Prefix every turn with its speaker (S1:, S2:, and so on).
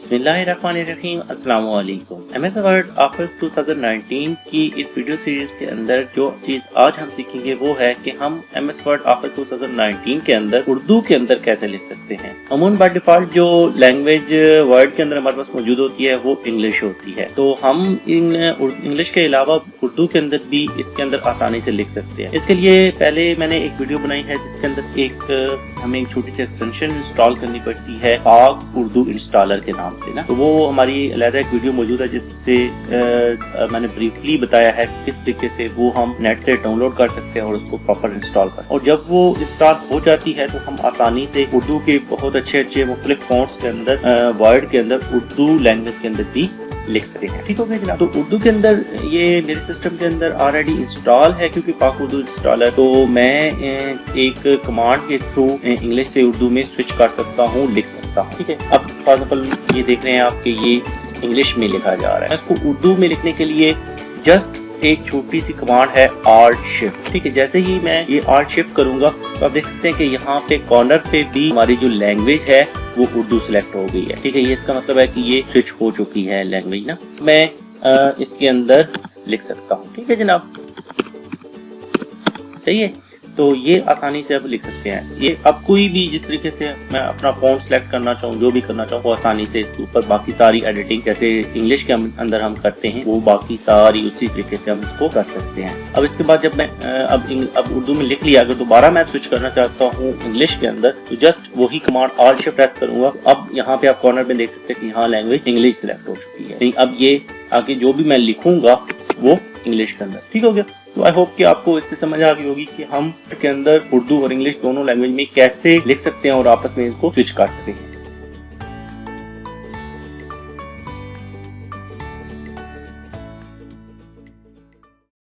S1: बिस्मिल्लाहिर्रहमानिर्रहीम, अस्सलाम वालेकुम। MS वर्ड ऑफिस 2019 की इस वीडियो सीरीज के अंदर जो चीज आज हम सीखेंगे वो है कि हम MS वर्ड ऑफिस 2019 के अंदर उर्दू के अंदर कैसे लिख सकते हैं। अमूमन बाय डिफॉल्ट जो लैंग्वेज वर्ड के अंदर हमारे पास मौजूद होती है वो इंग्लिश होती है, तो हम इन इंग्लिश के अलावा उर्दू के अंदर भी इसके अंदर आसानी से लिख सकते हैं। इसके लिए पहले मैंने एक वीडियो बनाई है जिसके अंदर हमें एक छोटी सी एक्सटेंशन इंस्टॉल करनी पड़ती है पाक उर्दू इंस्टॉलर के नाम से ना, तो वो हमारी अलग एक वीडियो मौजूद है जिससे मैंने ब्रीफली बताया है किस तरीके से वो हम नेट से डाउनलोड कर सकते हैं और उसको प्रॉपर इंस्टॉल कर सकते हैं। और जब वो इंस्टॉल हो जाती है तो हम आसानी से उर्दू के बहुत अच्छे मुख्तलिफ फॉन्ट्स के अंदर वर्ड के अंदर उर्दू लैंग्वेज के अंदर भी लिख सकते हैं। ठीक हो गया जनाब। तो उर्दू के अंदर ये मेरे सिस्टम के अंदर ऑलरेडी इंस्टॉल है क्योंकि पाक उर्दू इंस्टॉलर, तो मैं एक कमांड के थ्रू इंग्लिश से उर्दू में स्विच कर सकता हूँ, लिख सकता हूँ। ठीक है, अब फॉर एग्जांपल ये देख रहे हैं आप कि ये इंग्लिश में लिखा जा रहा है। इसको उर्दू में लिखने के लिए जस्ट एक छोटी सी कमांड है Alt Shift। ठीक है, जैसे ही मैं ये Alt Shift करूंगा तो आप देख सकते हैं कि यहाँ पे कॉर्नर पे भी हमारी जो लैंग्वेज है वो उर्दू सिलेक्ट हो गई है। ठीक है, ये इसका मतलब है कि ये स्विच हो चुकी है लैंग्वेज ना। मैं इसके अंदर लिख सकता हूँ। ठीक है जनाब, सही है। तो ये आसानी से आप लिख सकते हैं। ये अब कोई भी जिस तरीके से मैं अपना फॉन्ट सेलेक्ट करना चाहूँ, जो भी करना चाहूँ, वो आसानी से इसके ऊपर बाकी सारी एडिटिंग जैसे इंग्लिश के अंदर हम करते हैं वो बाकी सारी उसी तरीके से हम इसको कर सकते हैं। अब इसके बाद जब मैं अब उर्दू में लिख लिया, अगर दोबारा मैं स्विच करना चाहता हूँ इंग्लिश के अंदर तो जस्ट वही कमांड Alt Shift प्रेस करूंगा। अब यहाँ पे आप कॉर्नर में देख सकते हैं कि यहाँ लैंग्वेज इंग्लिश सिलेक्ट हो चुकी है। अब ये आगे जो भी मैं लिखूंगा वो इंग्लिश के अंदर। ठीक हो गया। तो आई होप कि आपको इससे समझ आ गई होगी कि हम के अंदर उर्दू और इंग्लिश दोनों लैंग्वेज में कैसे लिख सकते हैं और आपस में इनको स्विच कर सकते हैं।